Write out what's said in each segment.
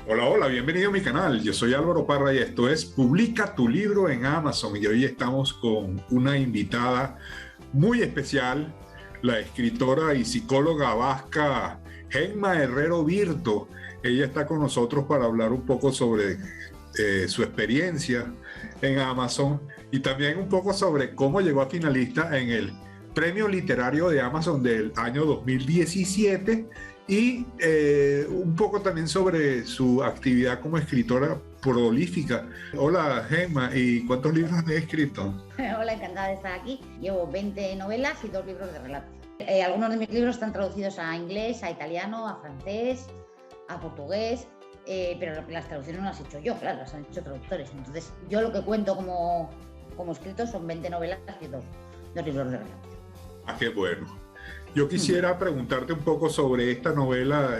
Hola, hola, bienvenido a mi canal. Yo soy Álvaro Parra y esto es Publica tu libro en Amazon. Y hoy estamos con una invitada muy especial, la escritora y psicóloga vasca Gemma Herrero Virto. Ella está con nosotros para hablar un poco sobre su experiencia en Amazon y también un poco sobre cómo llegó a finalista en el Premio Literario de Amazon del año 2017 y un poco también sobre su actividad como escritora prolífica. Hola, Gemma, ¿y cuántos libros has escrito? Hola, encantada de estar aquí. Llevo 20 novelas y 2 libros de relatos. Algunos de mis libros están traducidos a inglés, a italiano, a francés, a portugués, pero las traducciones no las he hecho yo, claro, las han hecho traductores. Entonces, yo lo que cuento como escrito son 20 novelas y dos libros de relatos. Ah, qué bueno. Yo quisiera preguntarte un poco sobre esta novela,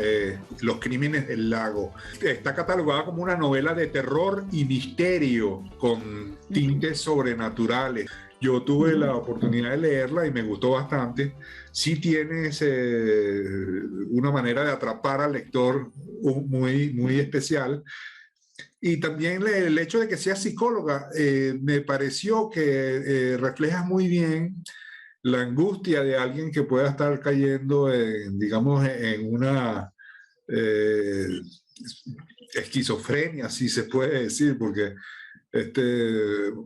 Los Crímenes del Lago. Está catalogada como una novela de terror y misterio con tintes sobrenaturales. Yo tuve la oportunidad de leerla y me gustó bastante. Sí tienes una manera de atrapar al lector muy, muy especial. Y también el hecho de que seas psicóloga, me pareció que reflejas muy bien la angustia de alguien que pueda estar cayendo en, digamos, en una esquizofrenia, si se puede decir, porque el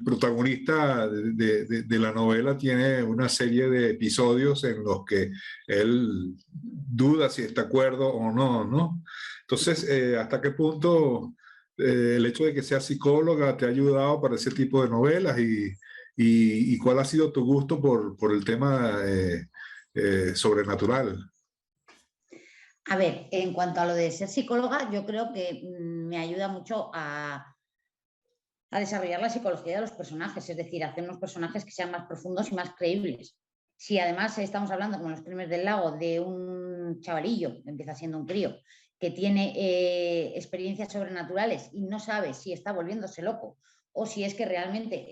protagonista de la novela tiene una serie de episodios en los que él duda si está de acuerdo o no, ¿no? Entonces, ¿hasta qué punto el hecho de que sea psicóloga te ha ayudado para ese tipo de novelas y cuál ha sido tu gusto por el tema sobrenatural? A ver, en cuanto a lo de ser psicóloga, yo creo que me ayuda mucho a desarrollar la psicología de los personajes, es decir, hacer unos personajes que sean más profundos y más creíbles. Si además estamos hablando, como en Los Crímenes del Lago, de un chavalillo, que empieza siendo un crío, que tiene experiencias sobrenaturales y no sabe si está volviéndose loco o si es que realmente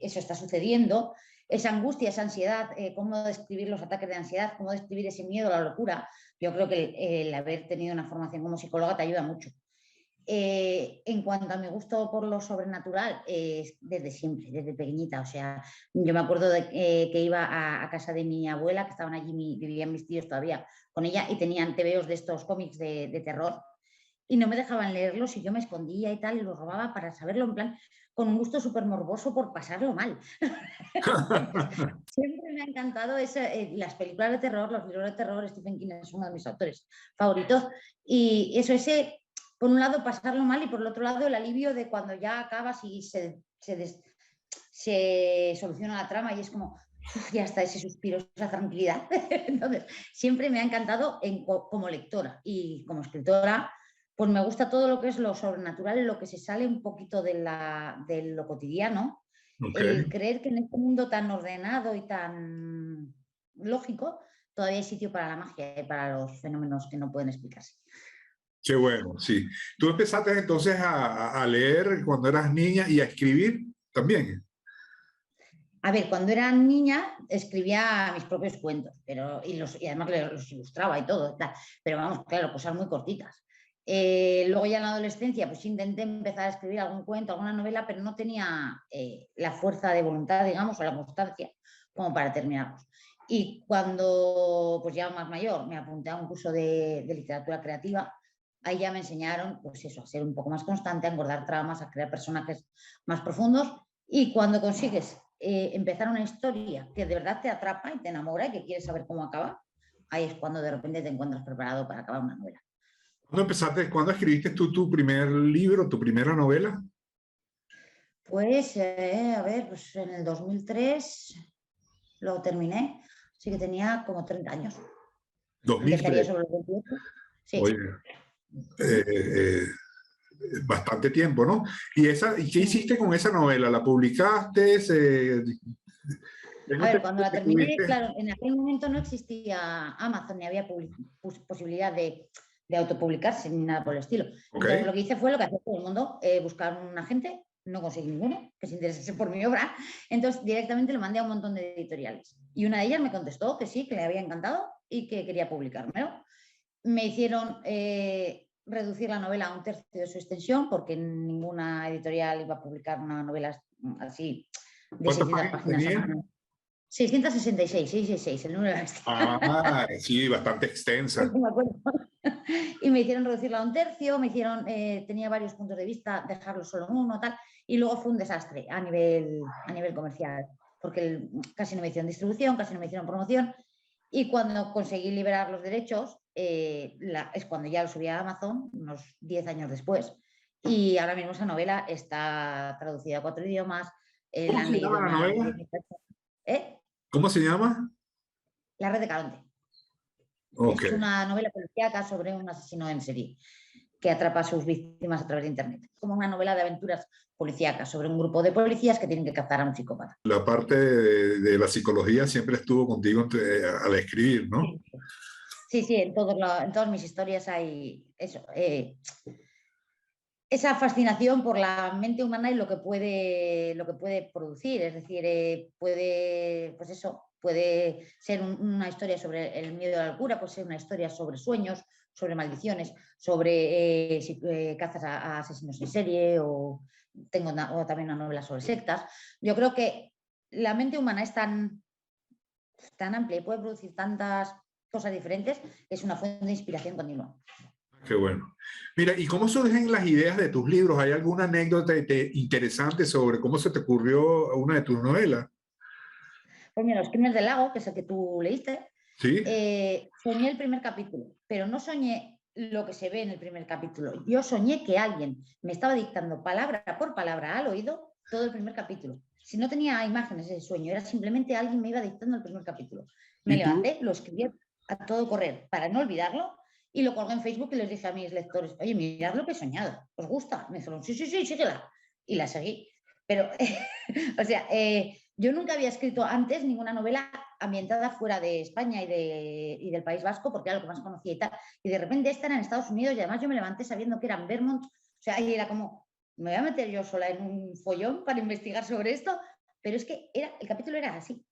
eso está sucediendo, esa angustia, esa ansiedad, cómo describir los ataques de ansiedad, cómo describir ese miedo, la locura, yo creo que el haber tenido una formación como psicóloga te ayuda mucho. En cuanto a mi gusto por lo sobrenatural, desde siempre, desde pequeñita. O sea, yo me acuerdo de que iba a casa de mi abuela, que estaban allí, vivían mis tíos todavía con ella, y tenían tebeos de estos cómics de terror, y no me dejaban leerlos y yo me escondía y tal, y los robaba para saberlo, en plan, con un gusto súper morboso por pasarlo mal. Entonces, siempre me ha encantado las películas de terror, los libros de terror. Stephen King es uno de mis autores favoritos, y eso, por un lado pasarlo mal y por el otro lado el alivio de cuando ya acabas y se soluciona la trama y es como, ya está, ese suspiro, esa tranquilidad. Entonces, siempre me ha encantado como lectora y como escritora. Pues me gusta todo lo que es lo sobrenatural, lo que se sale un poquito de lo cotidiano, Okay. el creer que en este mundo tan ordenado y tan lógico todavía hay sitio para la magia y para los fenómenos que no pueden explicarse. Qué bueno, sí. Tú empezaste entonces a leer cuando eras niña y a escribir también. A ver, cuando era niña escribía mis propios cuentos, y además los ilustraba y todo, pero vamos, claro, cosas muy cortitas. Luego ya en la adolescencia pues intenté empezar a escribir algún cuento, alguna novela, pero no tenía la fuerza de voluntad, digamos, o la constancia como para terminarlos. Y cuando pues ya más mayor me apunté a un curso de literatura creativa, ahí ya me enseñaron pues eso, a ser un poco más constante, a engordar tramas, a crear personajes más profundos, y cuando consigues empezar una historia que de verdad te atrapa y te enamora y que quieres saber cómo acaba, ahí es cuando de repente te encuentras preparado para acabar una novela. ¿Cuándo empezaste, cuándo escribiste tú tu primer libro, tu primera novela? Pues, a ver, pues en el 2003 lo terminé, así que tenía como 30 años. Empezaría 2003. sobre los 28. Oye, Sí. eh, eh, bastante tiempo, ¿no? ¿Y qué hiciste con esa novela? ¿La publicaste? A Tengo ver, entendido cuando la que terminé, tuviste. claro, en aquel momento no existía Amazon ni había posibilidad de autopublicarse ni nada por el estilo. Ok, Entonces lo que hice fue lo que hacía todo el mundo, buscar un agente, no conseguí ninguno que se interesase por mi obra, entonces directamente lo mandé a un montón de editoriales. Y una de ellas me contestó que sí, que le había encantado y que quería publicármelo. Me hicieron reducir la novela a un tercio de su extensión, porque ninguna editorial iba a publicar una novela así de ¿Cuántas 600 páginas páginas. tenía? 666, 666, el número de la bestia. Ah, sí, bastante extensa. Me acuerdo. Y me hicieron reducirla a un tercio, tenía varios puntos de vista, dejarlo solo en uno, tal, y luego fue un desastre a nivel comercial, porque casi no me hicieron distribución, casi no me hicieron promoción, y cuando conseguí liberar los derechos, es cuando ya lo subí a Amazon, unos 10 años después, y ahora mismo esa novela está traducida a 4 idiomas, ¿Cómo la han se leído llama la más de novela? 10.000 personas. ¿Eh? ¿Cómo se llama? La red de Caronte. Ok. Es una novela policíaca sobre un asesino en serie que atrapa a sus víctimas a través de Internet. Como una novela de aventuras policíacas sobre un grupo de policías que tienen que captar a un psicópata. La parte de la psicología siempre estuvo contigo al escribir, ¿no? Sí, sí, en todas mis historias hay eso. Esa fascinación por la mente humana y lo que puede producir. Es decir, pues eso, puede ser una historia sobre el miedo a la locura, puede ser una historia sobre sueños, sobre maldiciones, sobre cazas a asesinos en serie, o o también una novela sobre sectas. Yo creo que la mente humana es tan amplia y puede producir tantas cosas diferentes, que es una fuente de inspiración continua. Qué bueno. Mira, ¿y cómo surgen las ideas de tus libros? ¿Hay alguna anécdota interesante sobre cómo se te ocurrió una de tus novelas? Pues mira, Los Crímenes del Lago, que es el que tú leíste, ¿Sí? soñé el primer capítulo, pero no soñé lo que se ve en el primer capítulo. Yo soñé que alguien me estaba dictando palabra por palabra al oído todo el primer capítulo. Si no tenía imágenes de sueño, era simplemente alguien me iba dictando el primer capítulo. Me ¿Y tú? levanté, lo escribí a todo correr para no olvidarlo y lo colgué en Facebook y les dije a mis lectores, oye, mirad lo que he soñado, ¿os gusta? Me dijeron, sí, sí, sí, síguela. Y la seguí. Pero, o sea, yo nunca había escrito antes ninguna novela ambientada fuera de España y del País Vasco, porque era lo que más conocía y tal. Y de repente esta era en Estados Unidos y además yo me levanté sabiendo que era en Vermont. O sea, y era como, me voy a meter yo sola en un follón para investigar sobre esto, pero es que el capítulo era así.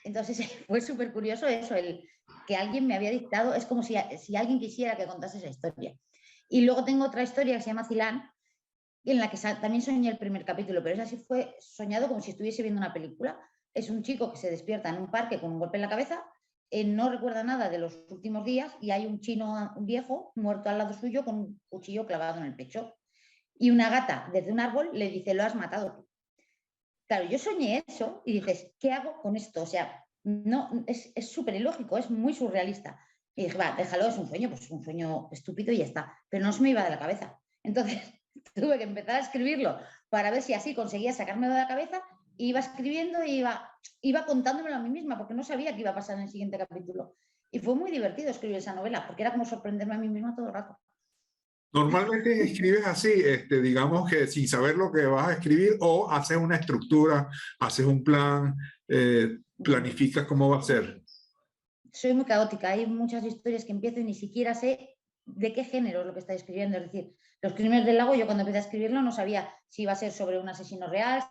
Entonces fue súper curioso eso, el que alguien me había dictado, es como si alguien quisiera que contase esa historia. Y luego tengo otra historia que se llama Cilán, en la que también soñé el primer capítulo, pero esa sí fue soñado como si estuviese viendo una película. Es un chico que se despierta en un parque con un golpe en la cabeza, no recuerda nada de los últimos días y hay un chino, un viejo, muerto al lado suyo con un cuchillo clavado en el pecho. Y una gata desde un árbol le dice, lo has matado tú. Claro, yo soñé eso y dices, ¿qué hago con esto? O sea, no, es súper ilógico, es muy surrealista. Y dije, va, déjalo, es un sueño, pues un sueño estúpido y ya está. Pero no se me iba de la cabeza. Entonces tuve que empezar a escribirlo para ver si así conseguía sacármelo de la cabeza. Iba escribiendo e iba contándomelo a mí misma porque no sabía qué iba a pasar en el siguiente capítulo. Y fue muy divertido escribir esa novela porque era como sorprenderme a mí misma todo el rato. Normalmente escribes así, digamos que sin saber lo que vas a escribir, o haces una estructura, haces un plan, planificas cómo va a ser. Soy muy caótica, hay muchas historias que empiezo y ni siquiera sé de qué género es lo que estoy escribiendo. Es decir, Los Crímenes del Lago, yo cuando empecé a escribirlo no sabía si iba a ser sobre un asesino real,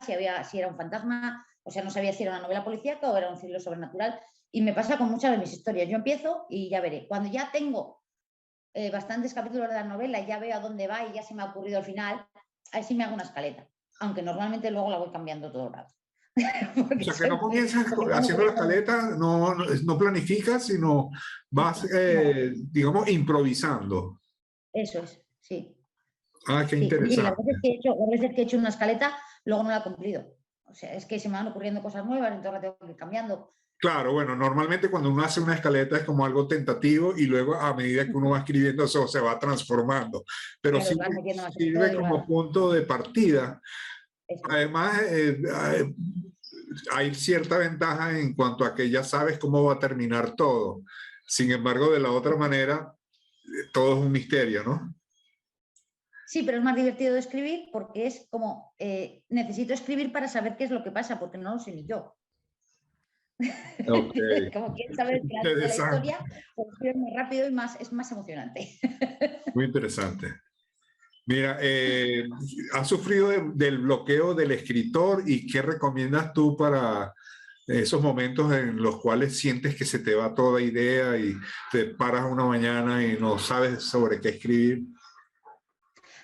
si era un fantasma, o sea, no sabía si era una novela policíaca o era un thriller sobrenatural. Y me pasa con muchas de mis historias. Yo empiezo y ya veré. Cuando ya tengo bastantes capítulos de la novela y ya veo a dónde va y ya se me ha ocurrido al final, ahí sí me hago una escaleta. Aunque normalmente luego la voy cambiando todo el rato. O sea, que no comienzas Porque haciendo la escaleta, no planificas, sino vas, no, digamos, improvisando. eso es, sí. Ah, qué Sí, y las interesante. veces que he hecho una escaleta, luego no la he cumplido. O sea, es que se me van ocurriendo cosas nuevas, entonces la tengo que ir cambiando. Claro, bueno, normalmente cuando uno hace una escaleta es como algo tentativo y luego a medida que uno va escribiendo eso se va transformando, pero Claro, sí y vas metiendo más sirve historia y como vas. punto de partida. Eso es. Además, hay cierta ventaja en cuanto a que ya sabes cómo va a terminar todo. Sin embargo, de la otra manera, todo es un misterio, ¿no? Sí, pero es más divertido de escribir porque es como necesito escribir para saber qué es lo que pasa, porque no lo sé ni yo. Ok, Como quieres saber el final de la interesante, historia, pues escribes más rápido y es más emocionante. muy interesante. Mira, ¿has sufrido del bloqueo del escritor y qué recomiendas tú para esos momentos en los cuales sientes que se te va toda idea y te paras una mañana y no sabes sobre qué escribir?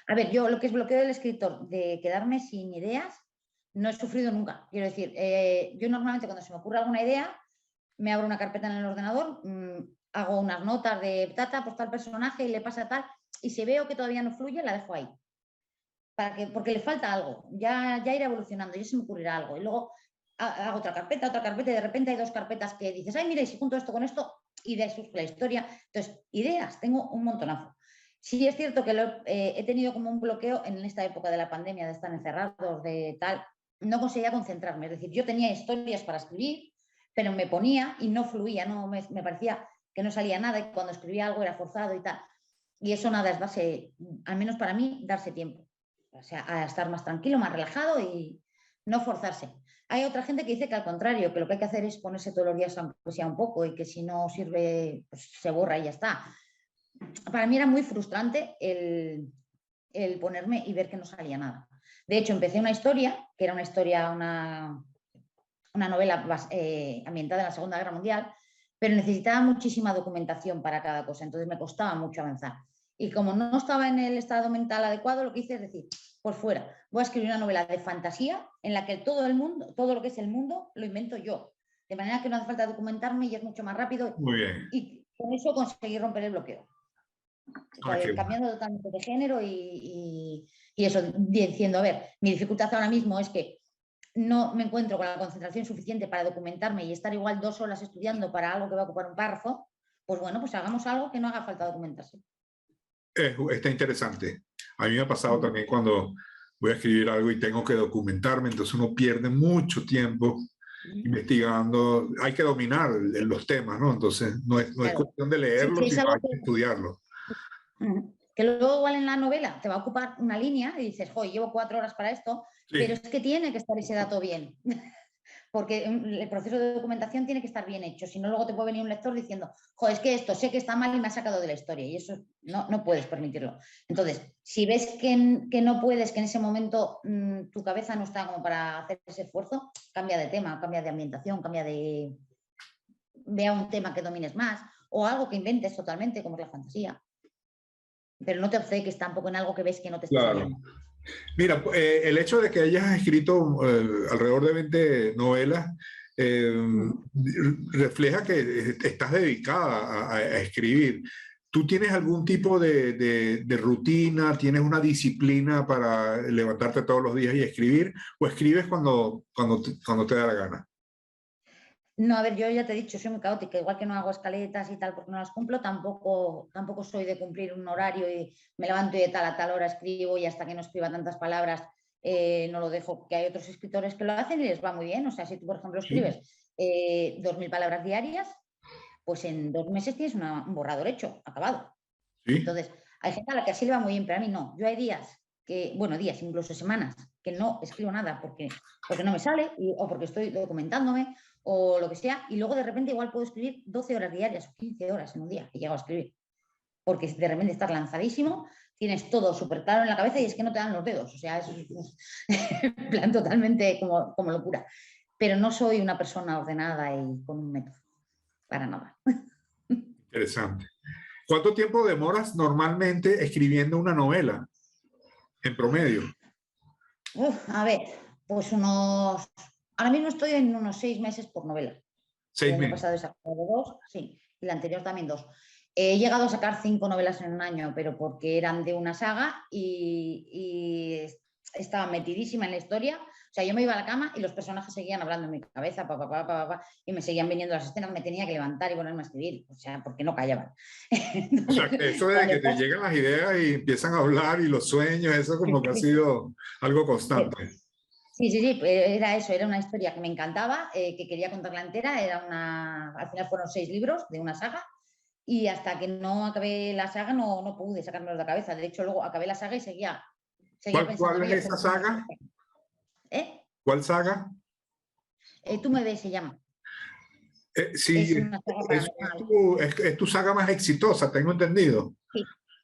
A ver, yo lo que es bloqueo del escritor, de quedarme sin ideas, no he sufrido nunca. Quiero decir, yo normalmente cuando se me ocurre alguna idea, me abro una carpeta en el ordenador, hago unas notas de tata, pues tal personaje y le pasa tal, y si veo que todavía no fluye, la dejo ahí. Porque le falta algo, ya irá evolucionando, ya se me ocurrirá algo. Y luego hago otra carpeta, y de repente hay 2 carpetas que dices, ay, mira, y si junto esto con esto, y de ahí surge la historia. Entonces, ideas, tengo un montonazo. Sí es cierto que he tenido como un bloqueo en esta época de la pandemia, de estar encerrados, de tal, no conseguía concentrarme. Es decir, yo tenía historias para escribir, pero me ponía y no fluía, no me parecía que no salía nada y cuando escribía algo era forzado y tal. Y eso nada, es darse, al menos para mí, darse tiempo. O sea, a estar más tranquilo, más relajado y no forzarse. Hay otra gente que dice que al contrario, que lo que hay que hacer es ponerse todos los días aunque sea un poco y que si no sirve, pues se borra y ya está. Para mí era muy frustrante el ponerme y ver que no salía nada. De hecho, empecé una historia, que era una novela ambientada en la Segunda Guerra Mundial, pero necesitaba muchísima documentación para cada cosa, entonces me costaba mucho avanzar. Y como no estaba en el estado mental adecuado, lo que hice es decir, pues fuera, voy a escribir una novela de fantasía en la que todo el mundo, todo lo que es el mundo, lo invento yo. De manera que no hace falta documentarme y es mucho más rápido. Muy bien. Y con eso conseguí romper el bloqueo. Cambiando totalmente de género y eso, diciendo, a ver, mi dificultad ahora mismo es que no me encuentro con la concentración suficiente para documentarme y estar igual 2 horas estudiando para algo que va a ocupar un párrafo, pues bueno, pues hagamos algo que no haga falta documentarse. Está interesante. A mí me ha pasado también cuando voy a escribir algo y tengo que documentarme, entonces uno pierde mucho tiempo investigando. Hay que dominar los temas, ¿no? Entonces no es cuestión de leerlo, sí, sino hay que estudiarlo. Que luego igual en la novela te va a ocupar una línea y dices, joder, llevo 4 horas para esto, sí, pero es que tiene que estar ese dato bien. Porque el proceso de documentación tiene que estar bien hecho, si no luego te puede venir un lector diciendo, joder, es que esto sé que está mal y me ha sacado de la historia y eso no puedes permitirlo. Entonces, si ves que no puedes, que en ese momento tu cabeza no está como para hacer ese esfuerzo, cambia de tema, cambia de ambientación, vea un tema que domines más o algo que inventes totalmente, como es la fantasía. Pero no te obceques tampoco en algo que ves que no te está saliendo. Mira, el hecho de que hayas escrito alrededor de 20 novelas refleja que estás dedicada a escribir. ¿Tú tienes algún tipo de rutina, tienes una disciplina para levantarte todos los días y escribir? ¿O escribes cuando te da la gana? No, a ver, yo ya te he dicho, soy muy caótica, igual que no hago escaletas y tal porque no las cumplo, tampoco soy de cumplir un horario y me levanto y de tal a tal hora escribo y hasta que no escriba tantas palabras no lo dejo, que hay otros escritores que lo hacen y les va muy bien. O sea, si tú, por ejemplo, escribes 2.000 palabras diarias, pues en 2 meses tienes un borrador hecho, acabado. ¿Sí? Entonces, hay gente a la que así le va muy bien, pero a mí no. Yo hay días, días, incluso semanas, que no escribo nada porque no me sale o porque estoy documentándome o lo que sea, y luego de repente igual puedo escribir 12 horas diarias o 15 horas en un día que llego a escribir, porque de repente estás lanzadísimo, tienes todo súper claro en la cabeza y es que no te dan los dedos, o sea, es en plan totalmente como locura, pero no soy una persona ordenada y con un método, para nada. Interesante. ¿Cuánto tiempo demoras normalmente escribiendo una novela en promedio? A ver, pues ahora mismo estoy en unos 6 meses por novela. 6 meses. El año pasado he sacado 2, sí, y la anterior también 2. He llegado a sacar 5 novelas en un año, pero porque eran de una saga y estaba metidísima en la historia. O sea, yo me iba a la cama y los personajes seguían hablando en mi cabeza, y me seguían viniendo las escenas, me tenía que levantar y ponerme a escribir, o sea, porque no callaban. O sea, que eso de que te llegan las ideas y empiezan a hablar y los sueños, eso como que ha sido algo constante. Sí, era eso, era una historia que me encantaba, que quería contarla entera, al final fueron 6 libros de una saga y hasta que no acabé la saga no pude sacármelo de la cabeza. De hecho, luego acabé la saga y seguía pensando. ¿Cuál es esa saga? ¿Cuál saga? Tú me ves, se llama. Sí, es tu saga más exitosa, tengo entendido.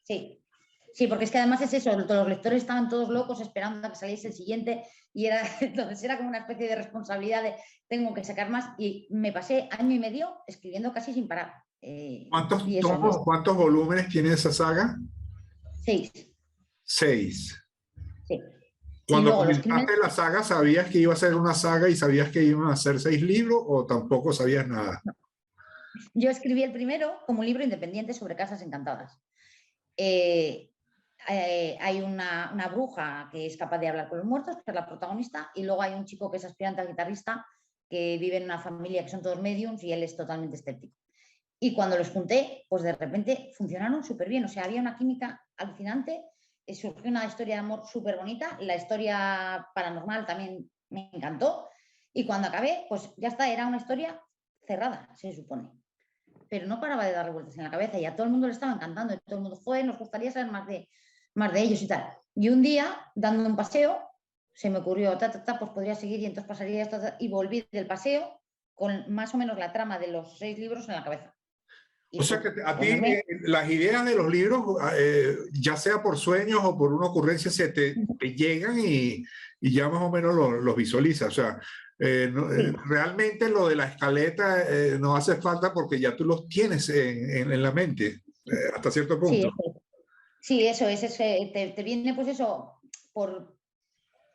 Sí, porque es que además es eso, los lectores estaban todos locos esperando a que saliese el siguiente y entonces era como una especie de responsabilidad de tengo que sacar más y me pasé 1 año y medio escribiendo casi sin parar. ¿Cuántos volúmenes tiene esa saga? 6. 6. Sí. Y Cuando luego los comenzaste crímenes... la saga, ¿sabías que iba a ser una saga y sabías que iban a ser 6 libros o tampoco sabías nada? Yo escribí el primero como un libro independiente sobre casas encantadas. Eh, hay una bruja que es capaz de hablar con los muertos, que es la protagonista, y luego hay un chico que es aspirante a guitarrista que vive en una familia que son todos mediums y él es totalmente escéptico. Y cuando los junté, pues de repente funcionaron súper bien, o sea, había una química alucinante, surgió una historia de amor súper bonita, la historia paranormal también me encantó, y cuando acabé, pues ya está, era una historia cerrada, se supone. Pero no paraba de darle vueltas en la cabeza y a todo el mundo le estaba encantando, y todo el mundo, joder, nos gustaría saber más de ellos y tal. Y un día, dando un paseo, se me ocurrió, pues podría seguir y entonces pasaría esto, y volví del paseo con más o menos la trama de los 6 libros en la cabeza. O Y sea fue que a ti ponerme... las ideas de los libros, ya sea por sueños o por una ocurrencia, te llegan y ya más o menos los visualizas. O sea, Sí, realmente lo de la escaleta no hace falta porque ya tú los tienes en la mente hasta cierto sí, punto. sí, eso es, te viene pues eso, por,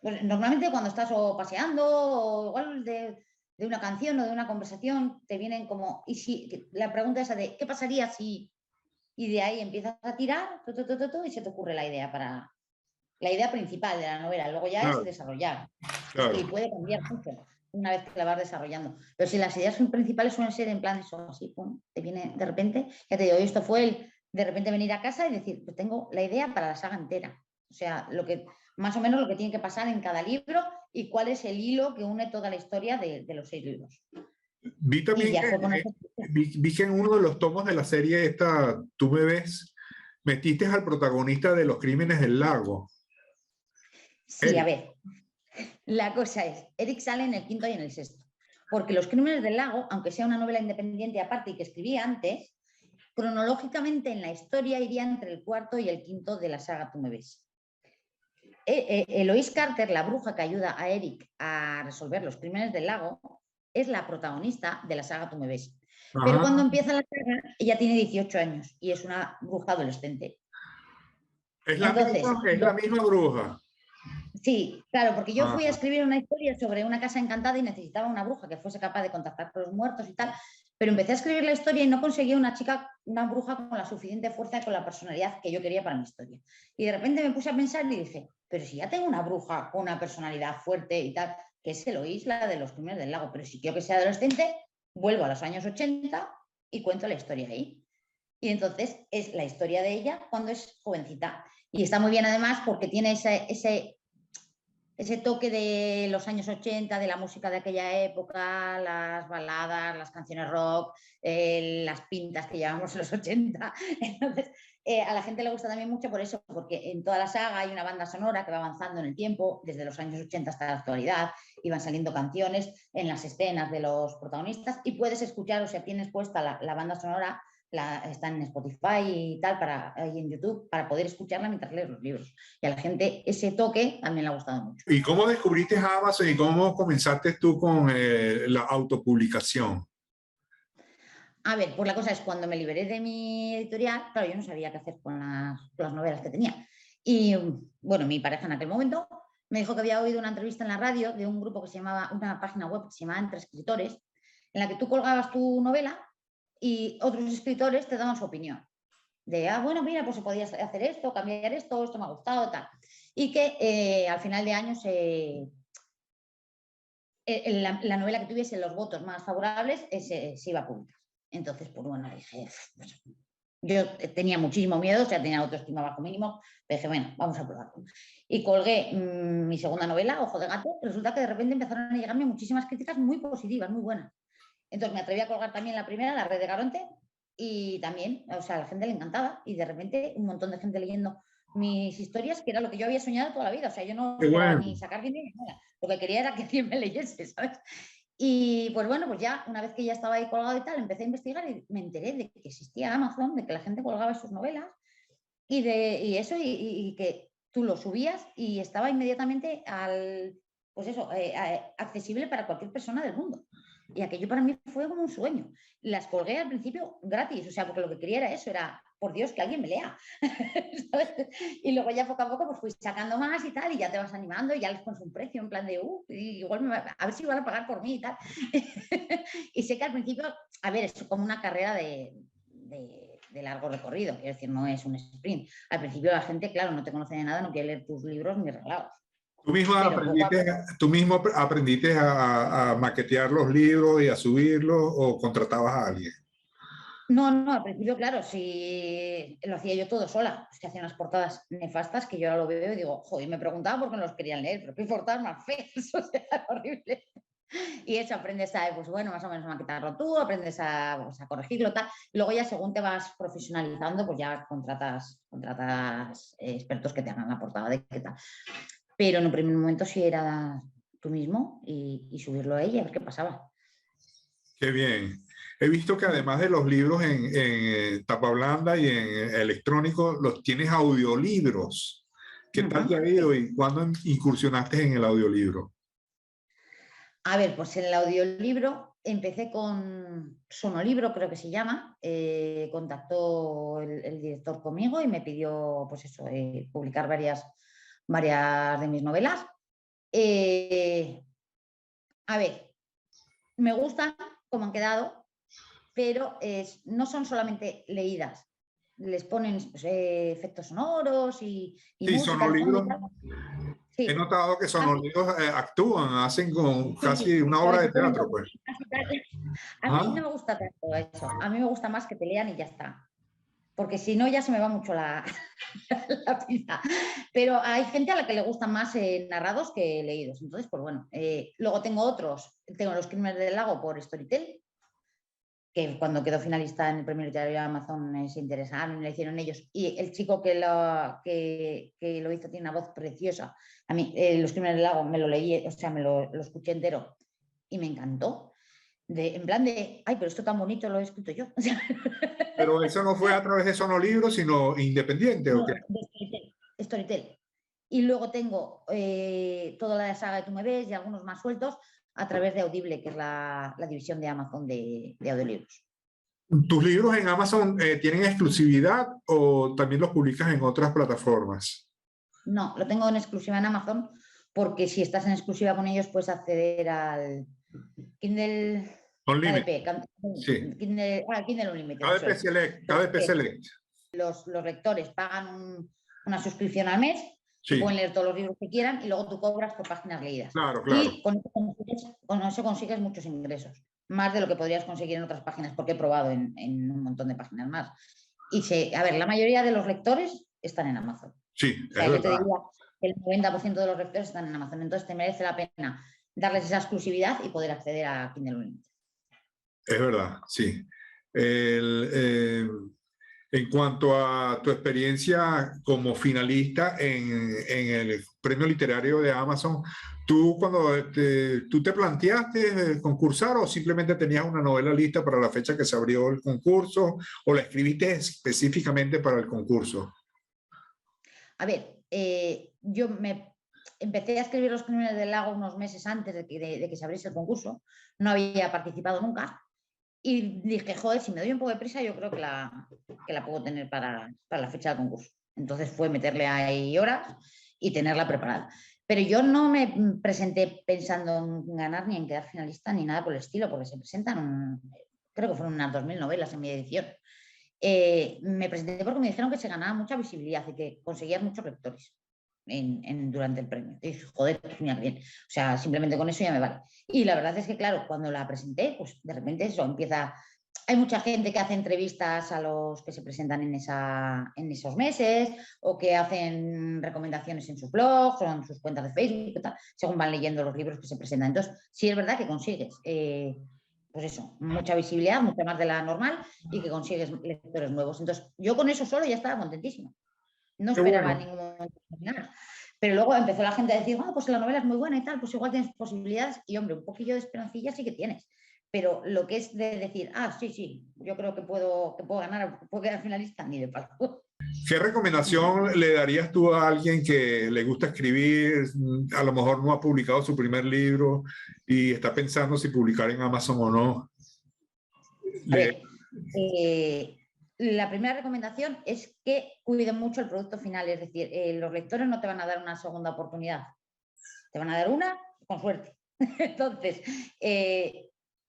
pues normalmente cuando estás o paseando o igual de una canción o de una conversación, te vienen como, y si la pregunta esa de, ¿qué pasaría si? Y de ahí empiezas a tirar y se te ocurre la idea para la idea principal de la novela. Luego ya es Claro, desarrollar. claro. Y puede cambiar mucho una vez que la vas desarrollando. Pero si las ideas son principales suelen ser en plan eso, así, pum, te viene de repente, ya te digo, esto fue el de repente venir a casa y decir, pues tengo la idea para la saga entera. O sea, más o menos lo que tiene que pasar en cada libro y cuál es el hilo que une toda la historia de los 6 libros. Vi Y también ya que, fue con eso. vi que en uno de los tomos de la serie esta, Tú me ves, metiste al protagonista de Los Crímenes del Lago, Sí, a Eric. ver, la cosa es, Eric sale en el quinto y en el sexto. Porque Los Crímenes del Lago, aunque sea una novela independiente aparte y que escribí antes, cronológicamente en la historia iría entre el cuarto y el quinto de la saga Tú me ves. Eloise Carter, la bruja que ayuda a Eric a resolver los crímenes del lago, es la protagonista de la saga Tú me ves. Pero cuando Ajá. empieza la saga, ella tiene 18 años y es una bruja adolescente. Entonces, Es la misma bruja. sí, claro, porque yo fui a Ah, escribir una historia sobre una casa encantada y necesitaba una bruja que fuese capaz de contactar con los muertos y tal, pero empecé a escribir la historia y no conseguía una chica, una bruja con la suficiente fuerza y con la personalidad que yo quería para mi historia. Y de repente me puse a pensar y dije, pero si ya tengo una bruja con una personalidad fuerte y tal, que es Eloís, la de los Crímenes del Lago, pero si quiero que sea adolescente, vuelvo a los años 80 y cuento la historia ahí. Y entonces es la historia de ella cuando es jovencita. Y está muy bien además porque tiene ese toque de los años 80, de la música de aquella época, las baladas, las canciones rock, las pintas que llevamos en los 80. Entonces, a la gente le gusta también mucho por eso, porque en toda la saga hay una banda sonora que va avanzando en el tiempo, desde los años 80 hasta la actualidad, y van saliendo canciones en las escenas de los protagonistas, y puedes escuchar, o sea, tienes puesta la banda sonora, está en Spotify y tal, y en YouTube, para poder escucharla mientras lees los libros. Y a la gente ese toque también le ha gustado mucho. ¿y cómo descubriste Amazon y cómo comenzaste tú con la autopublicación? A ver, pues la cosa es, cuando me liberé de mi editorial, claro, yo no sabía qué hacer con las novelas que tenía. Y bueno, mi pareja en aquel momento me dijo que había oído una entrevista en la radio de un grupo que se llamaba, una página web que se llamaba Entre Escritores, en la que tú colgabas tu novela y otros escritores te daban su opinión. De, bueno, mira, pues se podía hacer esto, cambiar esto me ha gustado, tal. Y que al final de año la novela que tuviese los votos más favorables se iba a publicar. Entonces, pues bueno, dije, pues, yo tenía muchísimo miedo, o sea, tenía autoestima bajo mínimo, pero dije, bueno, vamos a probarlo. Y colgué mi segunda novela, Ojo de Gato, y resulta que de repente empezaron a llegarme muchísimas críticas muy positivas, muy buenas. Entonces me atreví a colgar también la primera, La Red de Garonte, y también, o sea, a la gente le encantaba, y de repente un montón de gente leyendo mis historias, que era lo que yo había soñado toda la vida, o sea, yo no Qué esperaba bueno. ni sacar dinero ni nada, lo que quería era que alguien me leyese, ¿sabes? Y pues bueno, pues ya una vez que ya estaba ahí colgado y tal, empecé a investigar y me enteré de que existía Amazon, de que la gente colgaba sus novelas y eso, y que tú lo subías y estaba inmediatamente pues eso, accesible para cualquier persona del mundo. Y aquello para mí fue como un sueño. Las colgué al principio gratis, o sea, porque lo que quería era eso, era por Dios, que alguien me lea. ¿Sabes? Y luego ya poco a poco pues fui sacando más y tal, y ya te vas animando y ya les pones un precio en plan de, igual a ver si van a pagar por mí y tal. Y sé que al principio, a ver, es como una carrera de largo recorrido, quiero decir, no es un sprint. Al principio la gente, claro, no te conoce de nada, no quiere leer tus libros ni regalados. Tú mismo aprendiste a maquetear los libros y a subirlos o contratabas a alguien? No, no, al principio, claro, sí lo hacía yo todo sola. Es que hacía unas portadas nefastas que yo ahora lo veo y digo, joder, me preguntaba por qué no los querían leer, pero qué portadas más feas, o sea, horrible. Y eso, aprendes a, pues bueno, más o menos a maquetarlo tú, aprendes a corregirlo, tal. Y luego ya según te vas profesionalizando, pues ya contratas expertos que te hagan la portada de qué tal. Pero en un primer momento sí era tú mismo y subirlo a ella, a ver qué pasaba. Qué bien. He visto que además de los libros en tapa blanda y en electrónico, los tienes audiolibros. ¿Qué tal te ha ido y cuándo incursionaste en el audiolibro? A ver, pues en el audiolibro empecé con Sonolibro, creo que se llama. Contactó el director conmigo y me pidió, pues eso, publicar varias de mis novelas. A ver, me gustan cómo han quedado, pero no son solamente leídas. Les ponen pues, efectos sonoros y Sí, música de fondo y sonolibros. tal. He Sí. notado que sonolibros actúan, hacen con casi una Pero obra de te teatro, cuento, pues. a mí no me gusta tanto eso. A mí me gusta más que te lean y ya está. Porque si no ya se me va mucho la pinza. Pero hay gente a la que le gustan más narrados que leídos. Entonces, pues bueno. Luego tengo otros. Tengo Los Crímenes del Lago por Storytel, que cuando quedó finalista en el premio literario de Amazon se interesaron y lo hicieron ellos. Y el chico que lo hizo tiene una voz preciosa. A mí, Los Crímenes del Lago, me lo leí, o sea, lo escuché entero y me encantó. En plan de, ay, pero esto tan bonito lo he escrito yo. Pero eso no fue a través de sonolibros, sino independiente, ¿o No, qué? de Storytel. Storytel. Y luego tengo toda la saga de Tú me ves y algunos más sueltos a través de Audible, que es la división de Amazon de audiolibros. ¿Tus libros en Amazon tienen exclusividad o también los publicas en otras plataformas? No, lo tengo en exclusiva en Amazon porque si estás en exclusiva con ellos puedes acceder al Kindle Unlimited. KDP, Sí. Kindle Unlimited, eso KDP es. Select. KDP Entonces, Select. los lectores pagan una suscripción al mes y Sí, pueden leer todos los libros que quieran y luego tú cobras por páginas leídas. claro, claro. Y con eso consigues muchos ingresos, más de lo que podrías conseguir en otras páginas, porque he probado en un montón de páginas más. Y a ver, la mayoría de los lectores están en Amazon. Sí, O sea, es yo te verdad. diría que el 90% de los lectores están en Amazon. Entonces te merece la pena darles esa exclusividad y poder acceder a Kindle Unlimited. Es verdad, sí. El, en cuanto a tu experiencia como finalista en el premio literario de Amazon, ¿tú tú te planteaste concursar o simplemente tenías una novela lista para la fecha que se abrió el concurso o la escribiste específicamente para el concurso? A ver, yo me empecé a escribir Los Crímenes del Lago unos meses antes de que se abriese el concurso. No había participado nunca. Y dije, joder, si me doy un poco de prisa, yo creo que la puedo tener para la fecha del concurso. Entonces fue meterle ahí horas y tenerla preparada. Pero yo no me presenté pensando en ganar ni en quedar finalista ni nada por el estilo, porque se presentan, creo que fueron unas 2000 novelas en mi edición. Me presenté porque me dijeron que se ganaba mucha visibilidad y que conseguías muchos lectores durante el premio. Y dije, joder, pues mira bien. O sea, simplemente con eso ya me vale. Y la verdad es que, claro, cuando la presenté, pues de repente eso empieza. Hay mucha gente que hace entrevistas a los que se presentan en esos meses o que hacen recomendaciones en sus blogs o en sus cuentas de Facebook, tal, según van leyendo los libros que se presentan. Entonces, sí es verdad que consigues, pues eso, mucha visibilidad, mucha más de la normal y que consigues lectores nuevos. Entonces, yo con eso solo ya estaba contentísima. No Qué esperaba bueno. ningún momento nada. Pero luego empezó la gente a decir, pues la novela es muy buena y tal, pues igual tienes posibilidades. Y hombre, un poquillo de esperancilla sí que tienes. Pero lo que es de decir, sí, yo creo que puedo ganar, puedo quedar finalista, ni de palo. ¿Qué recomendación le darías tú a alguien que le gusta escribir, a lo mejor no ha publicado su primer libro y está pensando si publicar en Amazon o no? A ver, la primera recomendación es que cuiden mucho el producto final, es decir, los lectores no te van a dar una segunda oportunidad, te van a dar una con suerte. Entonces,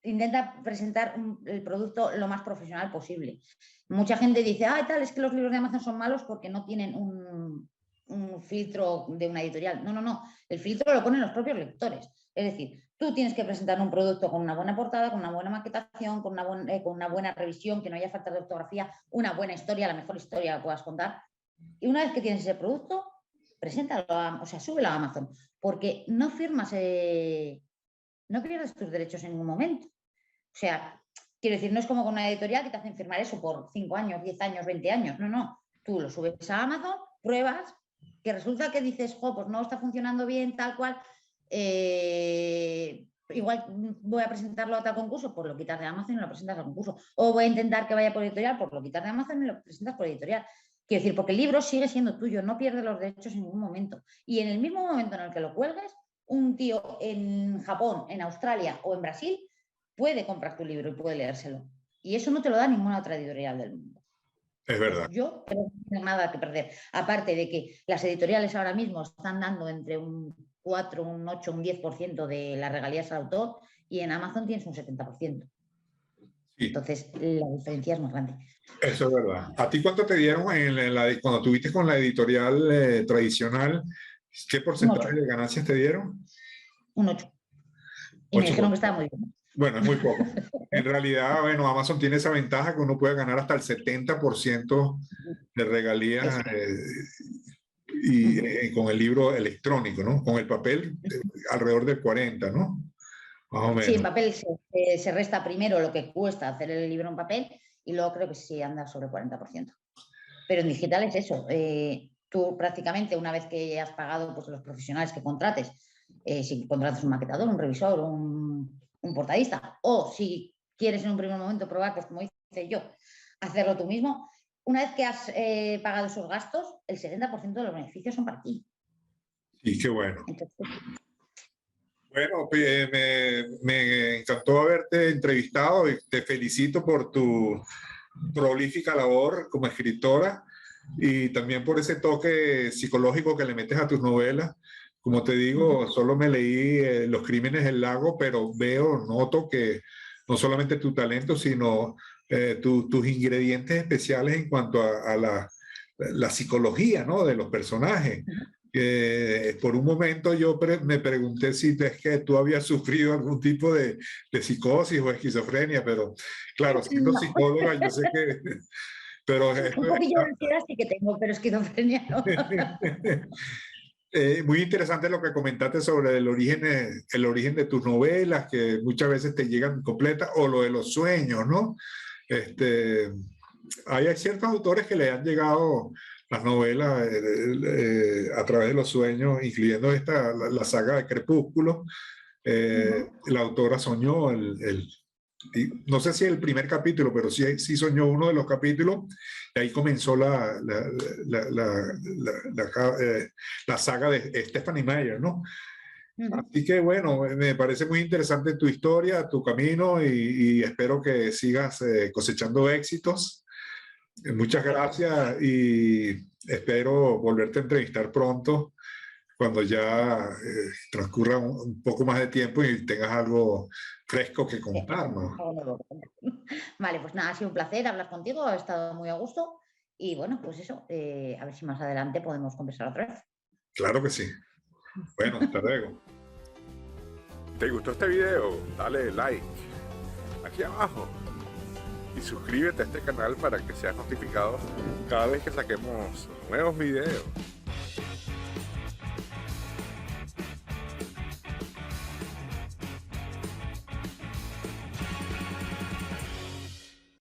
intenta presentar el producto lo más profesional posible. Mucha gente dice, tal, es que los libros de Amazon son malos porque no tienen un filtro de una editorial. No, no, no, el filtro lo ponen los propios lectores. Es decir, tú tienes que presentar un producto con una buena portada, con una buena maquetación, con una buena revisión, que no haya falta de ortografía, una buena historia, la mejor historia que puedas contar. Y una vez que tienes ese producto, preséntalo, súbelo a Amazon, porque no firmas, no pierdes tus derechos en ningún momento. O sea, quiero decir, no es como con una editorial que te hacen firmar eso por 5 años, 10 años, 20 años. No, no. Tú lo subes a Amazon, pruebas, que resulta que dices, pues no está funcionando bien, tal cual. Igual voy a presentarlo a tal concurso, pues lo quitas de Amazon y lo presentas al concurso. O voy a intentar que vaya por editorial, pues lo quitas de Amazon y lo presentas por editorial. Quiero decir, porque el libro sigue siendo tuyo, no pierdes los derechos en ningún momento. Y en el mismo momento en el que lo cuelgues, un tío en Japón, en Australia o en Brasil puede comprar tu libro y puede leérselo. Y eso no te lo da ninguna otra editorial del mundo. Es verdad. Yo no tengo nada que perder. Aparte de que las editoriales ahora mismo están dando entre un 4, un 8, un 10% de las regalías al autor y en Amazon tienes un 70%. Sí. Entonces, la diferencia es muy grande. Eso es verdad. ¿A ti cuánto te dieron cuando tuviste con la editorial tradicional? ¿Qué porcentaje de ganancias te dieron? Un 8. Y me dijeron que estaba muy bien. Bueno, es muy poco. En realidad, bueno, Amazon tiene esa ventaja que uno puede ganar hasta el 70% de regalías con el libro electrónico, ¿no? Con el papel, alrededor del 40%, ¿no? Más o menos. Sí, en papel se resta primero lo que cuesta hacer el libro en papel y luego creo que sí anda sobre el 40%. Pero en digital es eso. Tú prácticamente, una vez que has pagado pues, los profesionales que contrates, si contratas un maquetador, un revisor, un portadista, o si quieres en un primer momento probar, pues como hice yo, hacerlo tú mismo, una vez que has pagado esos gastos, el 70% de los beneficios son para ti. Y qué bueno. Entonces, bueno, me encantó haberte entrevistado y te felicito por tu prolífica labor como escritora y también por ese toque psicológico que le metes a tus novelas. Como te digo, solo me leí Los Crímenes del Lago, pero noto que no solamente tu talento, sino tus ingredientes especiales en cuanto a la psicología, ¿no? De los personajes. Por un momento yo me pregunté si es que tú habías sufrido algún tipo de psicosis o esquizofrenia, pero claro, siendo psicóloga yo sé que... Pero un poquillo de ansiedad sí que tengo, pero esquizofrenia no. Muy interesante lo que comentaste sobre el origen de tus novelas, que muchas veces te llegan completas, o lo de los sueños, ¿no? Hay ciertos autores que le han llegado las novelas a través de los sueños, incluyendo la saga de Crepúsculo. La autora soñó no sé si el primer capítulo, pero sí soñó uno de los capítulos, y ahí comenzó la saga de Stephenie Meyer, ¿no? Así que bueno, me parece muy interesante tu historia, tu camino, y espero que sigas cosechando éxitos. Muchas gracias y espero volverte a entrevistar pronto cuando ya transcurra un poco más de tiempo y tengas algo fresco que contarnos. Vale, pues nada, ha sido un placer hablar contigo, ha estado muy a gusto y bueno, pues eso, a ver si más adelante podemos conversar otra vez. Claro que sí. Bueno, hasta luego. ¿Te gustó este video? Dale like aquí abajo y suscríbete a este canal para que seas notificado cada vez que saquemos nuevos videos.